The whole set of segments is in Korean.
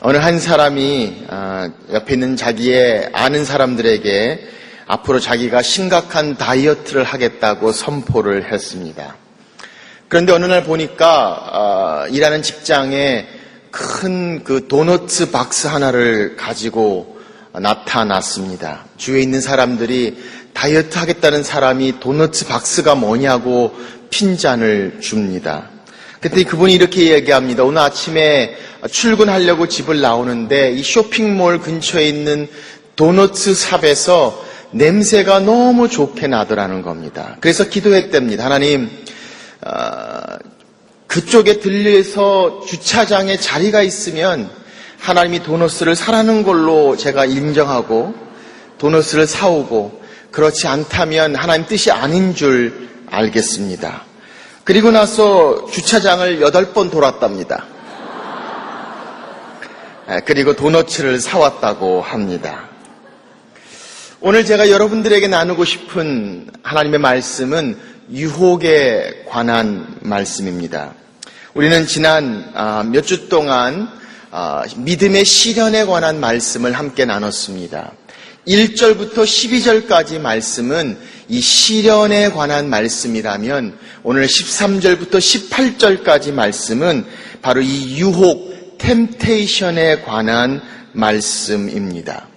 어느 한 사람이 옆에 있는 자기의 아는 사람들에게 앞으로 자기가 심각한 다이어트를 하겠다고 선포를 했습니다. 그런데 어느 날 보니까 일하는 직장에 큰 그 도너츠 박스 하나를 가지고 나타났습니다. 주위에 있는 사람들이 다이어트 하겠다는 사람이 도너츠 박스가 뭐냐고 핀잔을 줍니다. 그때 그분이 이렇게 얘기합니다. 오늘 아침에 출근하려고 집을 나오는데 이 쇼핑몰 근처에 있는 도너츠 샵에서 냄새가 너무 좋게 나더라는 겁니다. 그래서 기도했답니다. 하나님, 그쪽에 들려서 주차장에 자리가 있으면 하나님이 도너츠를 사라는 걸로 제가 인정하고 도너츠를 사오고, 그렇지 않다면 하나님 뜻이 아닌 줄 알겠습니다. 그리고 나서 주차장을 8번 돌았답니다. 그리고 도너츠를 사왔다고 합니다. 오늘 제가 여러분들에게 나누고 싶은 하나님의 말씀은 유혹에 관한 말씀입니다. 우리는 지난 몇 주 동안 믿음의 시련에 관한 말씀을 함께 나눴습니다. 1절부터 12절까지 말씀은 이 시련에 관한 말씀이라면 오늘 13절부터 18절까지 말씀은 바로 이 유혹, 템테이션에 관한 말씀입니다.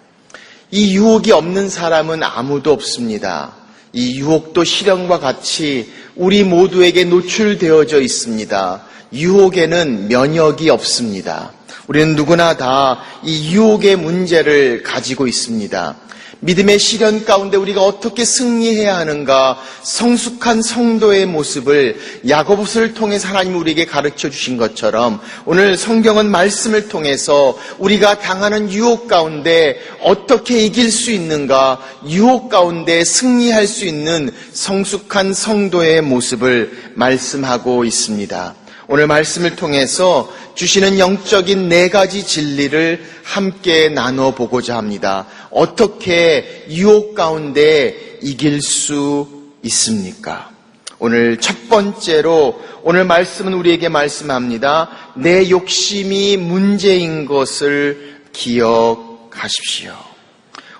이 유혹이 없는 사람은 아무도 없습니다. 이 유혹도 시련과 같이 우리 모두에게 노출되어져 있습니다. 유혹에는 면역이 없습니다. 우리는 누구나 다 이 유혹의 문제를 가지고 있습니다. 믿음의 시련 가운데 우리가 어떻게 승리해야 하는가, 성숙한 성도의 모습을 야고보서를 통해서 하나님 우리에게 가르쳐 주신 것처럼 오늘 성경은 말씀을 통해서 우리가 당하는 유혹 가운데 어떻게 이길 수 있는가, 유혹 가운데 승리할 수 있는 성숙한 성도의 모습을 말씀하고 있습니다. 오늘 말씀을 통해서 주시는 영적인 4가지 진리를 함께 나눠보고자 합니다. 어떻게 유혹 가운데 이길 수 있습니까? 오늘 첫 번째로 오늘 말씀은 우리에게 말씀합니다. 내 욕심이 문제인 것을 기억하십시오.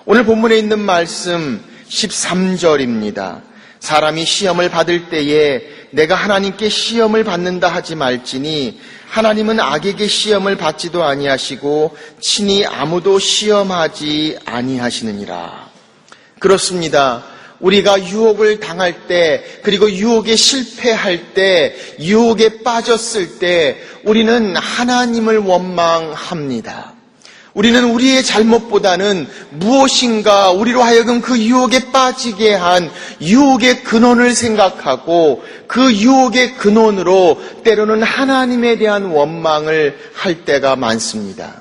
오늘 본문에 있는 말씀 13절입니다. 사람이 시험을 받을 때에 내가 하나님께 시험을 받는다 하지 말지니 하나님은 악에게 시험을 받지도 아니하시고 친히 아무도 시험하지 아니하시느니라. 그렇습니다. 우리가 유혹을 당할 때, 그리고 유혹에 실패할 때, 유혹에 빠졌을 때 우리는 하나님을 원망합니다. 우리는 우리의 잘못보다는 무엇인가 우리로 하여금 그 유혹에 빠지게 한 유혹의 근원을 생각하고 그 유혹의 근원으로 때로는 하나님에 대한 원망을 할 때가 많습니다.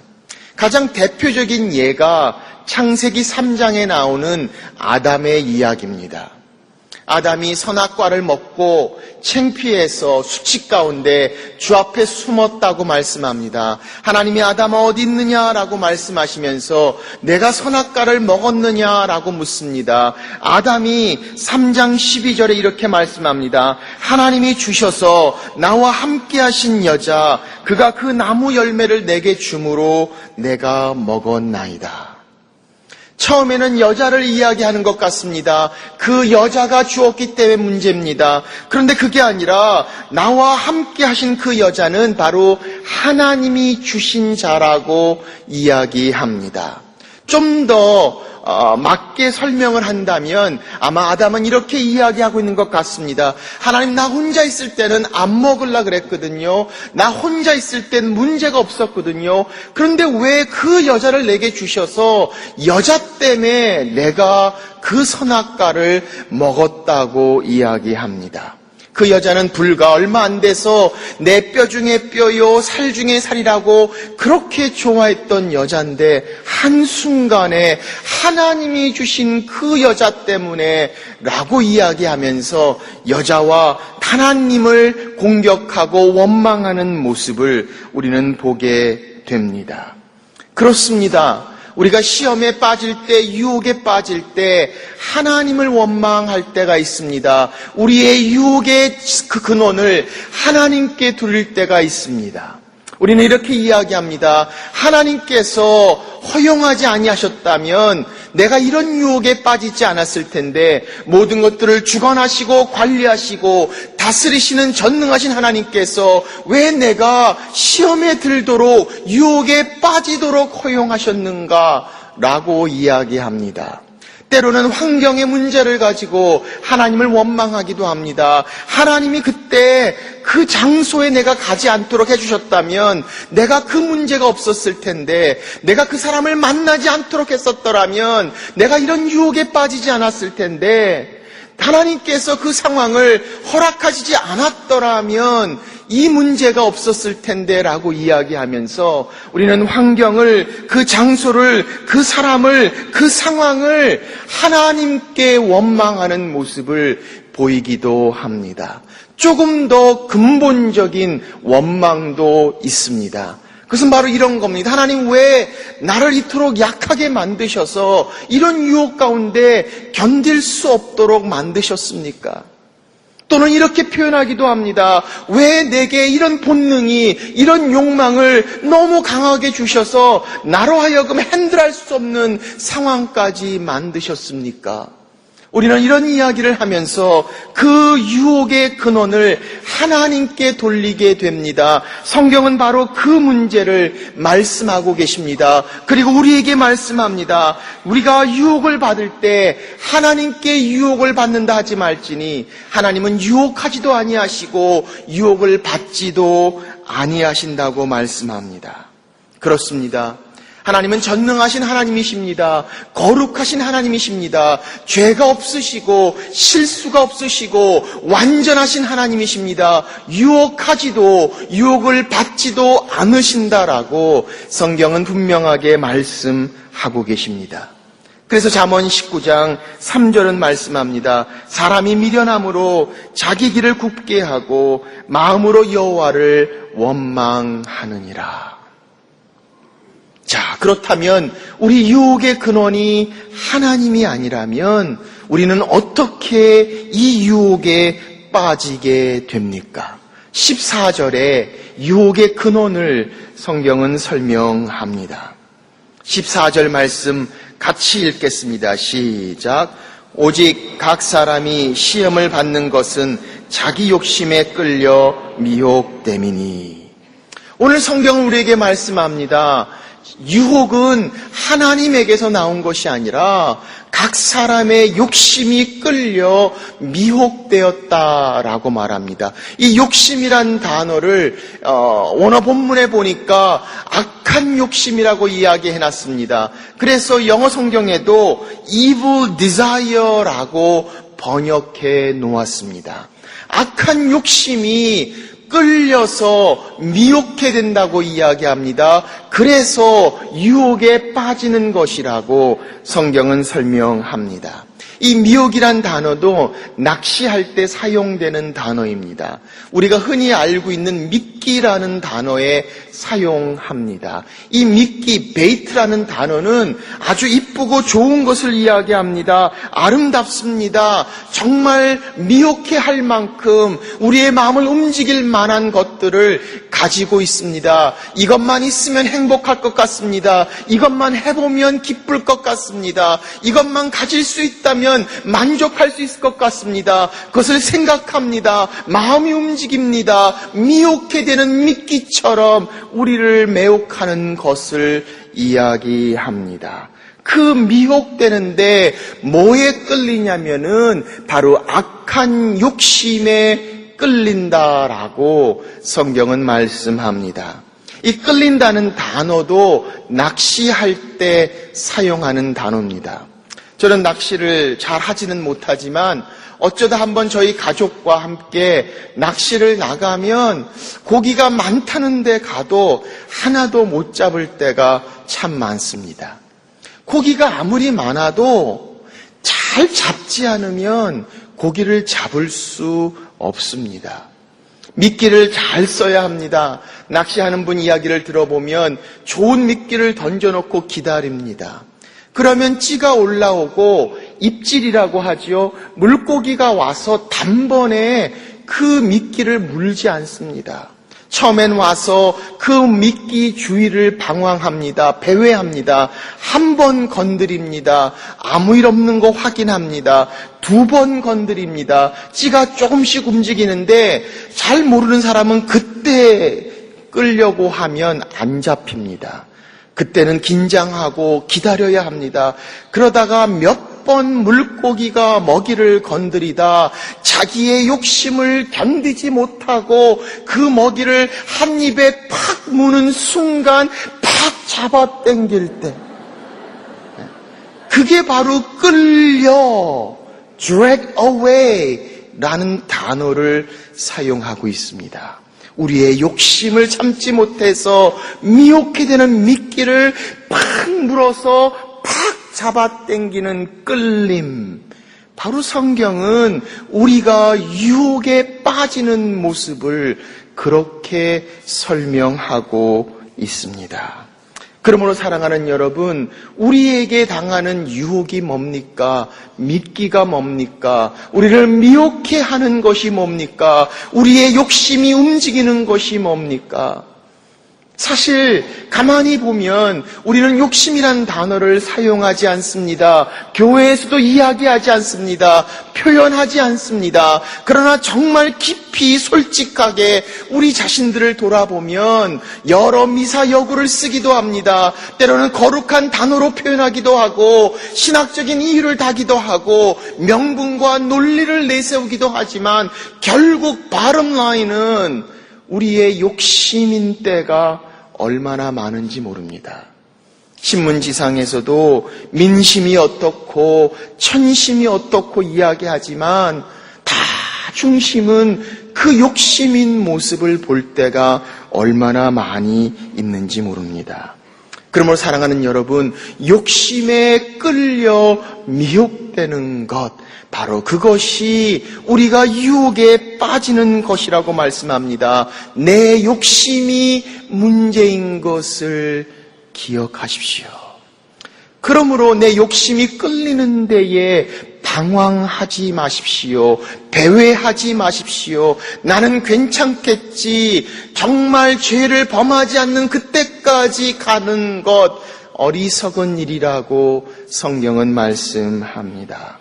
가장 대표적인 예가 창세기 3장에 나오는 아담의 이야기입니다. 아담이 선악과를 먹고 창피해서 수치 가운데 주 앞에 숨었다고 말씀합니다. 하나님이 아담아 어디 있느냐라고 말씀하시면서 내가 선악과를 먹었느냐라고 묻습니다. 아담이 3장 12절에 이렇게 말씀합니다. 하나님이 주셔서 나와 함께 하신 여자, 그가 그 나무 열매를 내게 주므로 내가 먹었나이다. 처음에는 여자를 이야기하는 것 같습니다. 그 여자가 주었기 때문에 문제입니다. 그런데 그게 아니라 나와 함께 하신 그 여자는 바로 하나님이 주신 자라고 이야기합니다. 좀 더 맞게 설명을 한다면 아마 아담은 이렇게 이야기하고 있는 것 같습니다. 하나님, 나 혼자 있을 때는 안 먹으려고 그랬거든요. 나 혼자 있을 땐 문제가 없었거든요. 그런데 왜 그 여자를 내게 주셔서 여자 때문에 내가 그 선악과를 먹었다고 이야기합니다. 그 여자는 불과 얼마 안 돼서 내 뼈 중에 뼈요 살 중에 살이라고 그렇게 좋아했던 여자인데 한순간에 하나님이 주신 그 여자 때문에 라고 이야기하면서 여자와 하나님을 공격하고 원망하는 모습을 우리는 보게 됩니다. 그렇습니다. 우리가 시험에 빠질 때, 유혹에 빠질 때 하나님을 원망할 때가 있습니다. 우리의 유혹의 그 근원을 하나님께 돌릴 때가 있습니다. 우리는 이렇게 이야기합니다. 하나님께서 허용하지 아니하셨다면 내가 이런 유혹에 빠지지 않았을 텐데, 모든 것들을 주관하시고 관리하시고 다스리시는 전능하신 하나님께서 왜 내가 시험에 들도록 유혹에 빠지도록 허용하셨는가? 라고 이야기합니다. 때로는 환경의 문제를 가지고 하나님을 원망하기도 합니다. 하나님이 그때 그 장소에 내가 가지 않도록 해주셨다면 내가 그 문제가 없었을 텐데, 내가 그 사람을 만나지 않도록 했었더라면 내가 이런 유혹에 빠지지 않았을 텐데, 하나님께서 그 상황을 허락하시지 않았더라면 이 문제가 없었을 텐데 라고 이야기하면서 우리는 환경을, 그 장소를, 그 사람을, 그 상황을 하나님께 원망하는 모습을 보이기도 합니다. 조금 더 근본적인 원망도 있습니다. 그것은 바로 이런 겁니다. 하나님, 왜 나를 이토록 약하게 만드셔서 이런 유혹 가운데 견딜 수 없도록 만드셨습니까? 또는 이렇게 표현하기도 합니다. 왜 내게 이런 본능이, 이런 욕망을 너무 강하게 주셔서 나로 하여금 핸들할 수 없는 상황까지 만드셨습니까? 우리는 이런 이야기를 하면서 그 유혹의 근원을 하나님께 돌리게 됩니다. 성경은 바로 그 문제를 말씀하고 계십니다. 그리고 우리에게 말씀합니다. 우리가 유혹을 받을 때 하나님께 유혹을 받는다 하지 말지니 하나님은 유혹하지도 아니하시고 유혹을 받지도 아니하신다고 말씀합니다. 그렇습니다. 하나님은 전능하신 하나님이십니다. 거룩하신 하나님이십니다. 죄가 없으시고 실수가 없으시고 완전하신 하나님이십니다. 유혹하지도 유혹을 받지도 않으신다라고 성경은 분명하게 말씀하고 계십니다. 그래서 잠언 19장 3절은 말씀합니다. 사람이 미련함으로 자기 길을 굽게 하고 마음으로 여호와를 원망하느니라. 자, 그렇다면 우리 유혹의 근원이 하나님이 아니라면 우리는 어떻게 이 유혹에 빠지게 됩니까? 14절에 유혹의 근원을 성경은 설명합니다. 14절 말씀 같이 읽겠습니다. 시작. 오직 각 사람이 시험을 받는 것은 자기 욕심에 끌려 미혹됨이니. 오늘 성경은 우리에게 말씀합니다. 유혹은 하나님에게서 나온 것이 아니라 각 사람의 욕심이 끌려 미혹되었다라고 말합니다. 이 욕심이란 단어를 원어 본문에 보니까 악한 욕심이라고 이야기해놨습니다. 그래서 영어 성경에도 evil desire라고 번역해 놓았습니다. 악한 욕심이 끌려서 미혹게 된다고 이야기합니다. 그래서 유혹에 빠지는 것이라고 성경은 설명합니다. 이 미혹이란 단어도 낚시할 때 사용되는 단어입니다. 우리가 흔히 알고 있는 미끼라는 단어에 사용합니다. 이 미끼, 베이트라는 단어는 아주 이쁘고 좋은 것을 이야기합니다. 아름답습니다. 정말 미혹해 할 만큼 우리의 마음을 움직일 만한 것들을 가지고 있습니다. 이것만 있으면 행복할 것 같습니다. 이것만 해보면 기쁠 것 같습니다. 이것만 가질 수 있다면 만족할 수 있을 것 같습니다. 그것을 생각합니다. 마음이 움직입니다. 미혹해 되는 미끼처럼 우리를 매혹하는 것을 이야기합니다. 그 미혹되는데 뭐에 끌리냐면은 바로 악한 욕심에 끌린다라고 성경은 말씀합니다. 이 끌린다는 단어도 낚시할 때 사용하는 단어입니다. 저는 낚시를 잘 하지는 못하지만 어쩌다 한번 저희 가족과 함께 낚시를 나가면 고기가 많다는 데 가도 하나도 못 잡을 때가 참 많습니다. 고기가 아무리 많아도 잘 잡지 않으면 고기를 잡을 수 없습니다. 미끼를 잘 써야 합니다. 낚시하는 분 이야기를 들어보면 좋은 미끼를 던져놓고 기다립니다. 그러면 찌가 올라오고 입질이라고 하지요. 물고기가 와서 단번에 그 미끼를 물지 않습니다. 처음엔 와서 그 미끼 주위를 방황합니다. 배회합니다. 한 번 건드립니다. 아무 일 없는 거 확인합니다. 2번 건드립니다. 찌가 조금씩 움직이는데 잘 모르는 사람은 그때 끌려고 하면 안 잡힙니다. 그때는 긴장하고 기다려야 합니다. 그러다가 몇 번 물고기가 먹이를 건드리다 자기의 욕심을 견디지 못하고 그 먹이를 한 입에 팍 무는 순간 팍 잡아 당길 때, 그게 바로 끌려, drag away 라는 단어를 사용하고 있습니다. 우리의 욕심을 참지 못해서 미혹게 되는 미끼를 팍 물어서 팍 잡아당기는 끌림. 바로 성경은 우리가 유혹에 빠지는 모습을 그렇게 설명하고 있습니다. 그러므로 사랑하는 여러분, 우리에게 당하는 유혹이 뭡니까? 미끼가 뭡니까? 우리를 미혹해 하는 것이 뭡니까? 우리의 욕심이 움직이는 것이 뭡니까? 사실 가만히 보면 우리는 욕심이란 단어를 사용하지 않습니다. 교회에서도 이야기하지 않습니다. 표현하지 않습니다. 그러나 정말 깊이 솔직하게 우리 자신들을 돌아보면 여러 미사여구를 쓰기도 합니다. 때로는 거룩한 단어로 표현하기도 하고 신학적인 이유를 다기도 하고 명분과 논리를 내세우기도 하지만 결국 bottom line은 우리의 욕심인 때가 얼마나 많은지 모릅니다. 신문지상에서도 민심이 어떻고 천심이 어떻고 이야기하지만 다 중심은 그 욕심인 모습을 볼 때가 얼마나 많이 있는지 모릅니다. 그러므로 사랑하는 여러분, 욕심에 끌려 미혹되는 것, 바로 그것이 우리가 유혹에 빠지는 것이라고 말씀합니다. 내 욕심이 문제인 것을 기억하십시오. 그러므로 내 욕심이 끌리는 데에 방황하지 마십시오. 배회하지 마십시오. 나는 괜찮겠지. 정말 죄를 범하지 않는 그때까지 가는 것, 어리석은 일이라고 성경은 말씀합니다.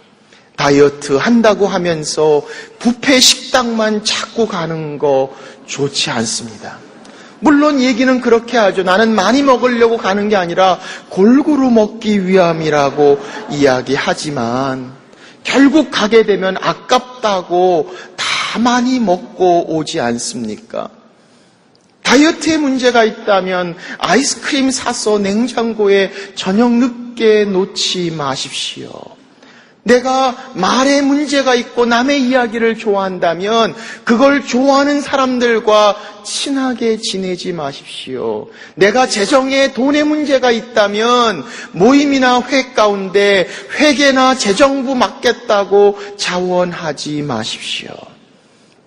다이어트 한다고 하면서 뷔페 식당만 찾고 가는 거 좋지 않습니다. 물론 얘기는 그렇게 하죠. 나는 많이 먹으려고 가는 게 아니라 골고루 먹기 위함이라고 이야기하지만 결국 가게 되면 아깝다고 다 많이 먹고 오지 않습니까? 다이어트에 문제가 있다면 아이스크림 사서 냉장고에 저녁 늦게 놓지 마십시오. 내가 말에 문제가 있고 남의 이야기를 좋아한다면 그걸 좋아하는 사람들과 친하게 지내지 마십시오. 내가 재정에 돈에 문제가 있다면 모임이나 회 가운데 회계나 재정부 맡겠다고 자원하지 마십시오.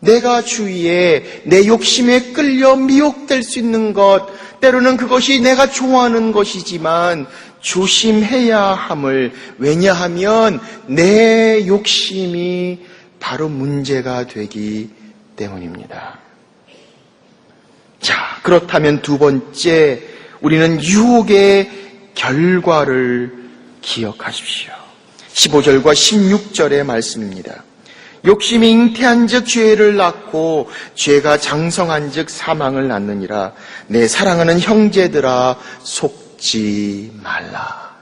내가 주위에 내 욕심에 끌려 미혹될 수 있는 것, 때로는 그것이 내가 좋아하는 것이지만 조심해야 함을, 왜냐하면 내 욕심이 바로 문제가 되기 때문입니다. 자, 그렇다면 두 번째, 우리는 유혹의 결과를 기억하십시오. 15절과 16절의 말씀입니다. 욕심이 잉태한 즉 죄를 낳고 죄가 장성한 즉 사망을 낳느니라. 내 사랑하는 형제들아 속지 말라.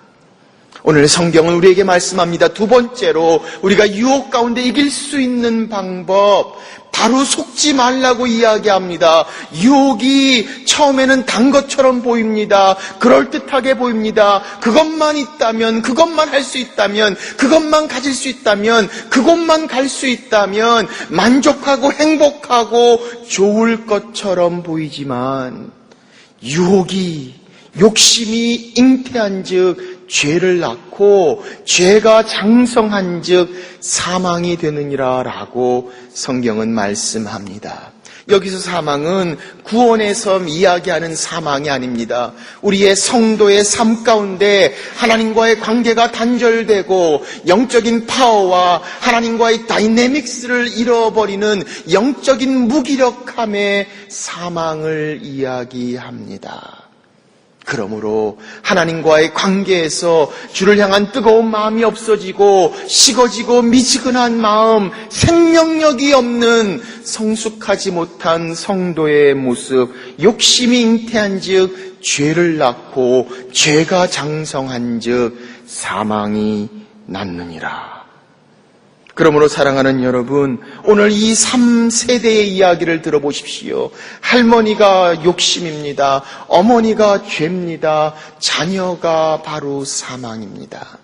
오늘 성경은 우리에게 말씀합니다. 두 번째로 우리가 유혹 가운데 이길 수 있는 방법, 바로 속지 말라고 이야기합니다. 유혹이 처음에는 단 것처럼 보입니다. 그럴듯하게 보입니다. 그것만 있다면, 그것만 할 수 있다면, 그것만 가질 수 있다면, 그곳만 갈 수 있다면 만족하고 행복하고 좋을 것처럼 보이지만 유혹이, 욕심이 잉태한 즉 죄를 낳고 죄가 장성한 즉 사망이 되느니라 라고 성경은 말씀합니다. 여기서 사망은 구원의 섬 이야기하는 사망이 아닙니다. 우리의 성도의 삶 가운데 하나님과의 관계가 단절되고 영적인 파워와 하나님과의 다이내믹스를 잃어버리는 영적인 무기력함의 사망을 이야기합니다. 그러므로 하나님과의 관계에서 주를 향한 뜨거운 마음이 없어지고 식어지고 미지근한 마음, 생명력이 없는 성숙하지 못한 성도의 모습, 욕심이 잉태한 즉 죄를 낳고 죄가 장성한 즉 사망이 낳느니라. 그러므로 사랑하는 여러분, 오늘 이 3세대의 이야기를 들어보십시오. 할머니가 욕심입니다. 어머니가 죄입니다. 자녀가 바로 사망입니다.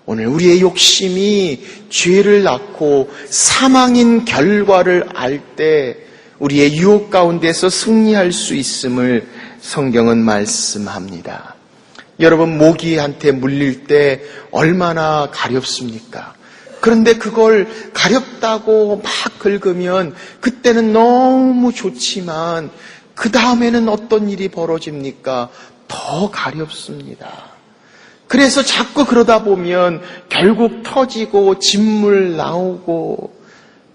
오늘 우리의 욕심이 죄를 낳고 사망인 결과를 알 때 우리의 유혹 가운데서 승리할 수 있음을 성경은 말씀합니다. 여러분, 모기한테 물릴 때 얼마나 가렵습니까? 그런데 그걸 가렵다고 막 긁으면 그때는 너무 좋지만 그 다음에는 어떤 일이 벌어집니까? 더 가렵습니다. 그래서 자꾸 그러다 보면 결국 터지고 진물 나오고,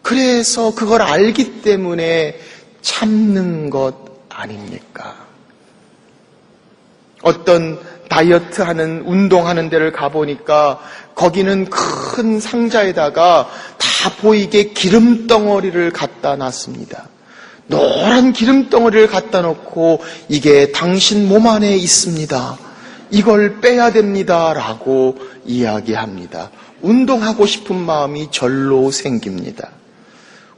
그래서 그걸 알기 때문에 참는 것 아닙니까? 어떤 다이어트 하는, 운동하는 데를 가보니까 거기는 큰 상자에다가 다 보이게 기름덩어리를 갖다 놨습니다. 노란 기름덩어리를 갖다 놓고 이게 당신 몸 안에 있습니다. 이걸 빼야 됩니다. 라고 이야기합니다. 운동하고 싶은 마음이 절로 생깁니다.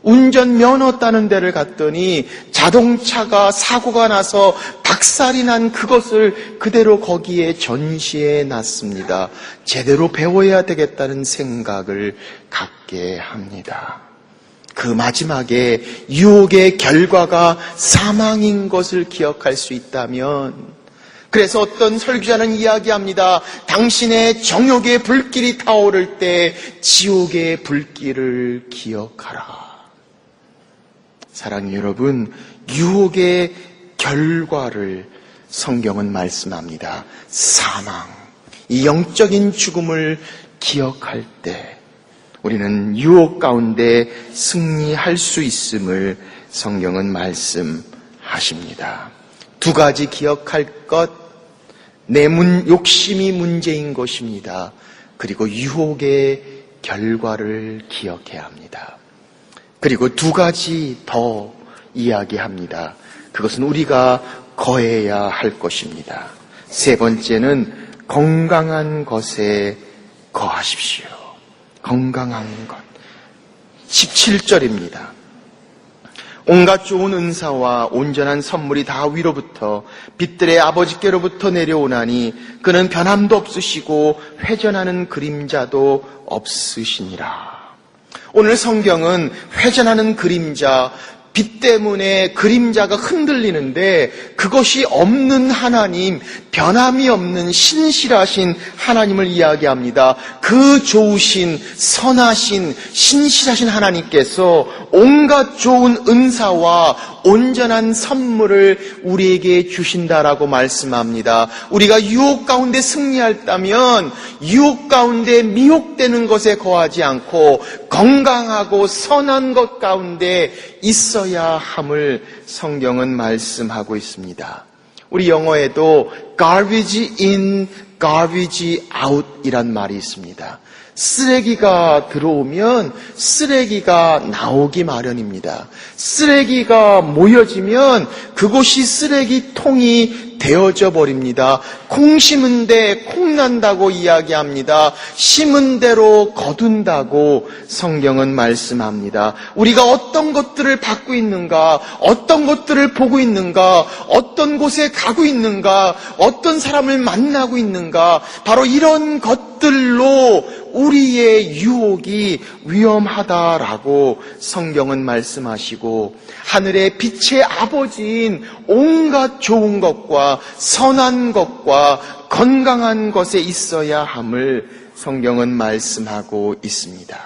운전면허 따는 데를 갔더니 자동차가 사고가 나서 박살이 난 그것을 그대로 거기에 전시해 놨습니다. 제대로 배워야 되겠다는 생각을 갖게 합니다. 그 마지막에 유혹의 결과가 사망인 것을 기억할 수 있다면, 그래서 어떤 설교자는 이야기합니다. 당신의 정욕의 불길이 타오를 때 지옥의 불길을 기억하라. 사랑하는 여러분, 유혹의 결과를 성경은 말씀합니다. 사망, 이 영적인 죽음을 기억할 때 우리는 유혹 가운데 승리할 수 있음을 성경은 말씀하십니다. 두 가지 기억할 것, 내 욕심이 문제인 것입니다. 그리고 유혹의 결과를 기억해야 합니다. 그리고 두 가지 더 이야기합니다. 그것은 우리가 거해야 할 것입니다. 세 번째는 건강한 것에 거하십시오. 건강한 것. 17절입니다. 온갖 좋은 은사와 온전한 선물이 다 위로부터 빛들의 아버지께로부터 내려오나니 그는 변함도 없으시고 회전하는 그림자도 없으시니라. 오늘 성경은 회전하는 그림자, 빛 때문에 그림자가 흔들리는데 그것이 없는 하나님, 변함이 없는 신실하신 하나님을 이야기합니다. 그 좋으신, 선하신, 신실하신 하나님께서 온갖 좋은 은사와 온전한 선물을 우리에게 주신다라고 말씀합니다. 우리가 유혹 가운데 승리할다면 유혹 가운데 미혹되는 것에 거하지 않고 건강하고 선한 것 가운데 있어야 함을 성경은 말씀하고 있습니다. 우리 영어에도 garbage in, garbage out 이란 말이 있습니다. 쓰레기가 들어오면 쓰레기가 나오기 마련입니다. 쓰레기가 모여지면 그곳이 쓰레기통이 되어져 버립니다. 콩 심은 데 콩 난다고 이야기합니다. 심은 대로 거둔다고 성경은 말씀합니다. 우리가 어떤 것들을 받고 있는가, 어떤 것들을 보고 있는가, 어떤 곳에 가고 있는가, 어떤 사람을 만나고 있는가, 바로 이런 것들로 우리의 유혹이 위험하다라고 성경은 말씀하시고, 하늘의 빛의 아버지인 온갖 좋은 것과 선한 것과 건강한 것에 있어야 함을 성경은 말씀하고 있습니다.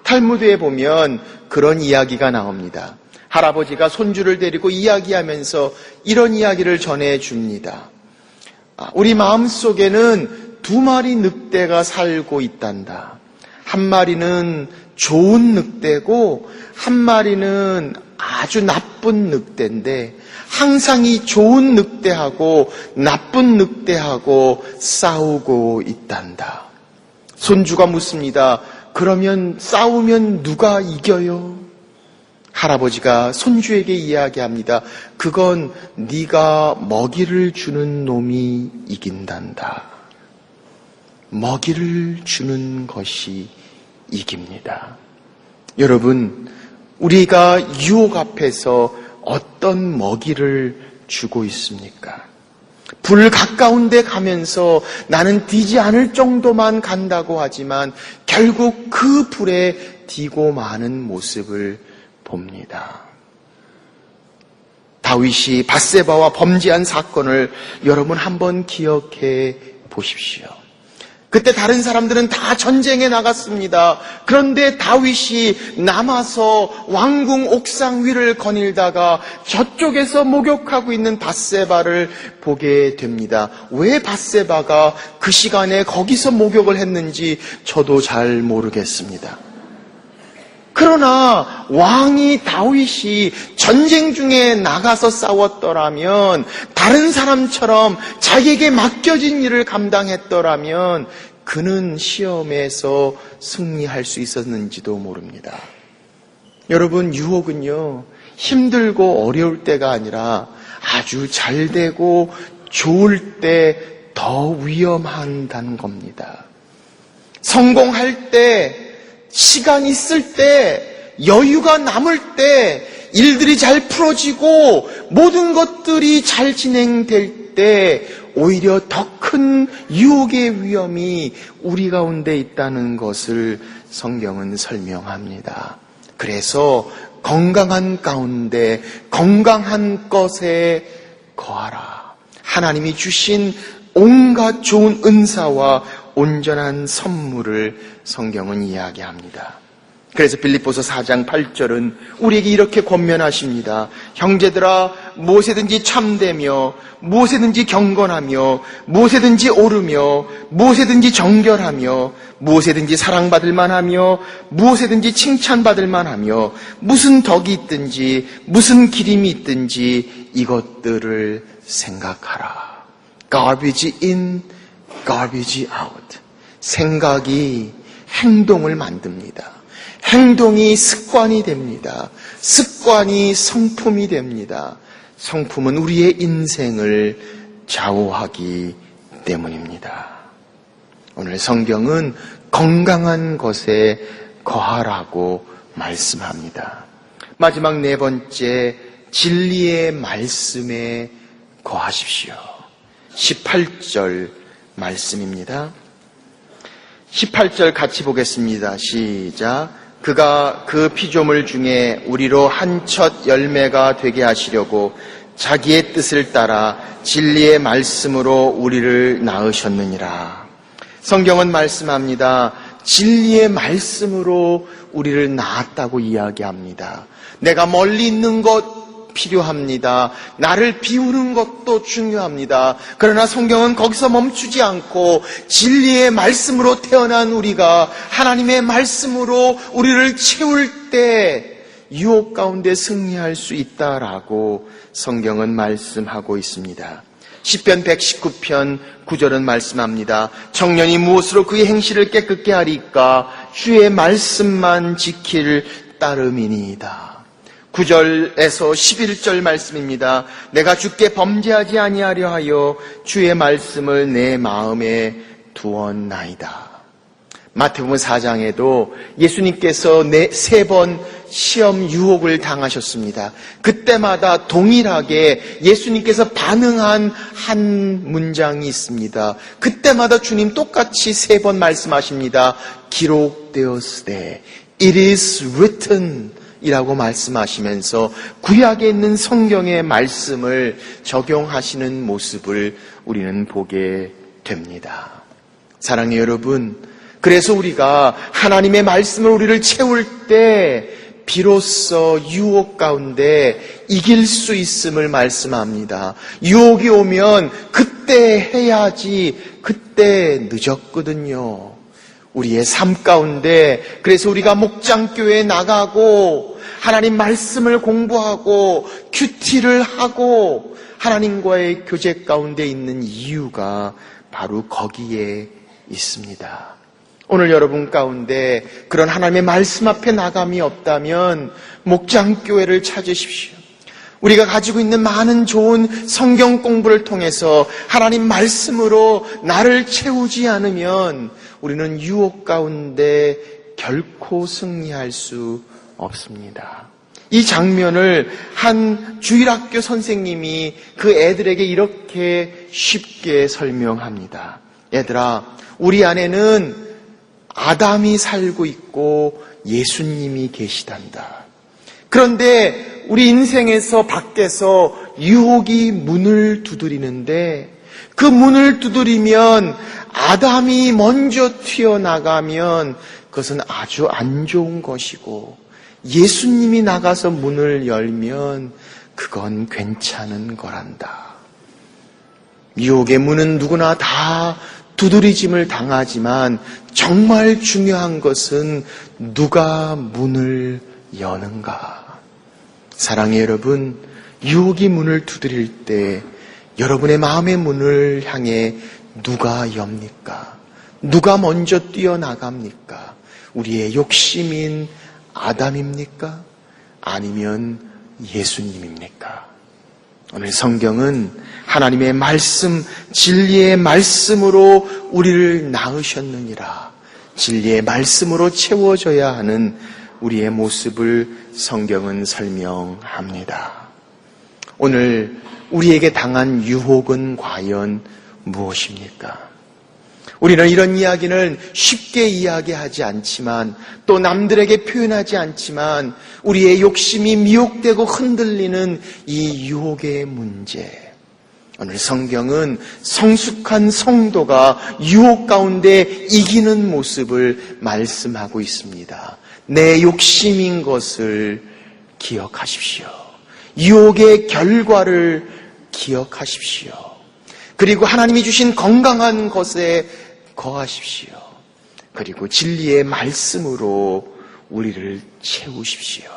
탈무드에 보면 그런 이야기가 나옵니다. 할아버지가 손주를 데리고 이야기하면서 이런 이야기를 전해줍니다. 우리 마음속에는 2마리 늑대가 살고 있단다. 한 마리는 좋은 늑대고 한 마리는 아주 나쁜 늑대인데 항상 이 좋은 늑대하고 나쁜 늑대하고 싸우고 있단다. 손주가 묻습니다. 그러면 싸우면 누가 이겨요? 할아버지가 손주에게 이야기합니다. 그건 네가 먹이를 주는 놈이 이긴단다. 먹이를 주는 것이 이깁니다. 여러분, 우리가 유혹 앞에서 어떤 먹이를 주고 있습니까? 불 가까운 데 가면서 나는 뒤지 않을 정도만 간다고 하지만 결국 그 불에 뒤고 마는 모습을 봅니다. 다윗이 밧세바와 범죄한 사건을 여러분 한번 기억해 보십시오. 그때 다른 사람들은 다 전쟁에 나갔습니다. 그런데 다윗이 남아서 왕궁 옥상 위를 거닐다가 저쪽에서 목욕하고 있는 밧세바를 보게 됩니다. 왜 밧세바가 그 시간에 거기서 목욕을 했는지 저도 잘 모르겠습니다. 그러나 왕이 다윗이 전쟁 중에 나가서 싸웠더라면, 다른 사람처럼 자기에게 맡겨진 일을 감당했더라면 그는 시험에서 승리할 수 있었는지도 모릅니다. 여러분, 유혹은요, 힘들고 어려울 때가 아니라 아주 잘 되고 좋을 때 더 위험한다는 겁니다. 성공할 때, 시간 있을 때, 여유가 남을 때, 일들이 잘 풀어지고 모든 것들이 잘 진행될 때 오히려 더 큰 유혹의 위험이 우리 가운데 있다는 것을 성경은 설명합니다. 그래서 건강한 가운데 건강한 것에 거하라. 하나님이 주신 온갖 좋은 은사와 온전한 선물을 성경은 이야기합니다. 그래서 빌립보서 4장 8절은 우리에게 이렇게 권면하십니다. 형제들아, 무엇에든지 참되며 무엇에든지 경건하며 무엇에든지 옳으며 무엇에든지 정결하며 무엇에든지 사랑받을 만하며 무엇에든지 칭찬받을 만하며 무슨 덕이 있든지 무슨 기림이 있든지 이것들을 생각하라. Garbage in, garbage out. 생각이 행동을 만듭니다. 행동이 습관이 됩니다. 습관이 성품이 됩니다. 성품은 우리의 인생을 좌우하기 때문입니다. 오늘 성경은 건강한 것에 거하라고 말씀합니다. 마지막 4번째, 진리의 말씀에 거하십시오. 18절 말씀입니다. 18절 같이 보겠습니다. 시작. 그가 그 피조물 중에 우리로 한 첫 열매가 되게 하시려고 자기의 뜻을 따라 진리의 말씀으로 우리를 낳으셨느니라. 성경은 말씀합니다. 진리의 말씀으로 우리를 낳았다고 이야기합니다. 내가 멀리 있는 것 필요합니다. 나를 비우는 것도 중요합니다. 그러나 성경은 거기서 멈추지 않고 진리의 말씀으로 태어난 우리가 하나님의 말씀으로 우리를 채울 때 유혹 가운데 승리할 수 있다라고 성경은 말씀하고 있습니다. 시편 119편 9절은 말씀합니다. 청년이 무엇으로 그의 행실을 깨끗게 하리까? 주의 말씀만 지킬 따름이니이다. 9절에서 11절 말씀입니다. 내가 주께 범죄하지 아니하려 하여 주의 말씀을 내 마음에 두었나이다. 마태복음 4장에도 예수님께서 3번 시험 유혹을 당하셨습니다. 그때마다 동일하게 예수님께서 반응한 한 문장이 있습니다. 그때마다 주님 똑같이 3번 말씀하십니다. 기록되었으되 It is written 이라고 말씀하시면서 구약에 있는 성경의 말씀을 적용하시는 모습을 우리는 보게 됩니다. 사랑하는 여러분, 그래서 우리가 하나님의 말씀을 우리를 채울 때 비로소 유혹 가운데 이길 수 있음을 말씀합니다. 유혹이 오면 그때 해야지, 그때 늦었거든요. 우리의 삶 가운데, 그래서 우리가 목장교회에 나가고 하나님 말씀을 공부하고 큐티를 하고 하나님과의 교제 가운데 있는 이유가 바로 거기에 있습니다. 오늘 여러분 가운데 그런 하나님의 말씀 앞에 나감이 없다면 목장교회를 찾으십시오. 우리가 가지고 있는 많은 좋은 성경 공부를 통해서 하나님 말씀으로 나를 채우지 않으면 우리는 유혹 가운데 결코 승리할 수 없습니다. 이 장면을 한 주일학교 선생님이 그 애들에게 이렇게 쉽게 설명합니다. 얘들아, 우리 안에는 아담이 살고 있고 예수님이 계시단다. 그런데 우리 인생에서 밖에서 유혹이 문을 두드리는데 그 문을 두드리면 아담이 먼저 튀어나가면 그것은 아주 안 좋은 것이고 예수님이 나가서 문을 열면 그건 괜찮은 거란다. 유혹의 문은 누구나 다 두드리짐을 당하지만 정말 중요한 것은 누가 문을 여는가. 사랑의 여러분, 유혹이 문을 두드릴 때 여러분의 마음의 문을 향해 누가 엽니까? 누가 먼저 뛰어나갑니까? 우리의 욕심인 아담입니까? 아니면 예수님입니까? 오늘 성경은 하나님의 말씀, 진리의 말씀으로 우리를 낳으셨느니라. 진리의 말씀으로 채워져야 하는 우리의 모습을 성경은 설명합니다. 오늘 우리에게 당한 유혹은 과연 무엇입니까? 우리는 이런 이야기는 쉽게 이야기하지 않지만 또 남들에게 표현하지 않지만 우리의 욕심이 미혹되고 흔들리는 이 유혹의 문제. 오늘 성경은 성숙한 성도가 유혹 가운데 이기는 모습을 말씀하고 있습니다. 내 욕심인 것을 기억하십시오. 유혹의 결과를 기억하십시오. 그리고 하나님이 주신 건강한 것에 거하십시오. 그리고 진리의 말씀으로 우리를 채우십시오.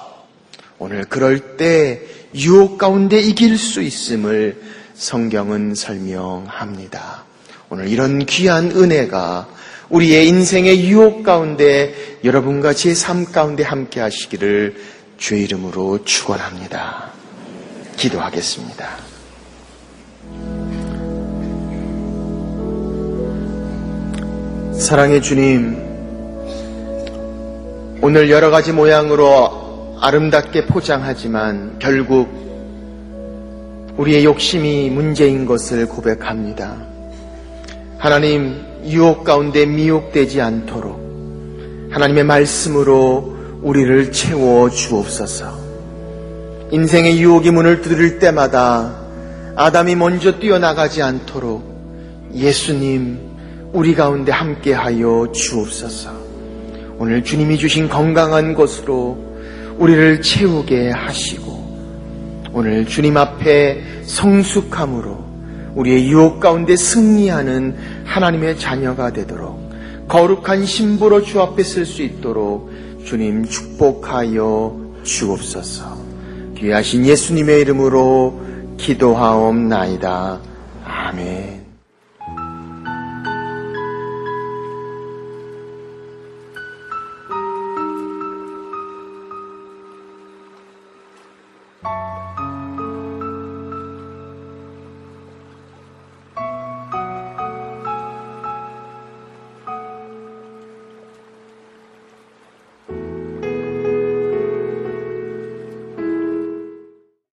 오늘 그럴 때 유혹 가운데 이길 수 있음을 성경은 설명합니다. 오늘 이런 귀한 은혜가 우리의 인생의 유혹 가운데 여러분과 제 삶 가운데 함께 하시기를 주의 이름으로 축원합니다. 기도하겠습니다. 사랑의 주님, 오늘 여러 가지 모양으로 아름답게 포장하지만 결국 우리의 욕심이 문제인 것을 고백합니다. 하나님, 유혹 가운데 미혹되지 않도록 하나님의 말씀으로 우리를 채워 주옵소서. 인생의 유혹이 문을 두드릴 때마다 아담이 먼저 뛰어나가지 않도록 예수님, 우리 가운데 함께하여 주옵소서. 오늘 주님이 주신 건강한 것으로 우리를 채우게 하시고 오늘 주님 앞에 성숙함으로 우리의 유혹 가운데 승리하는 하나님의 자녀가 되도록 거룩한 신부로 주 앞에 설 수 있도록 주님 축복하여 주옵소서. 귀하신 예수님의 이름으로 기도하옵나이다. 아멘.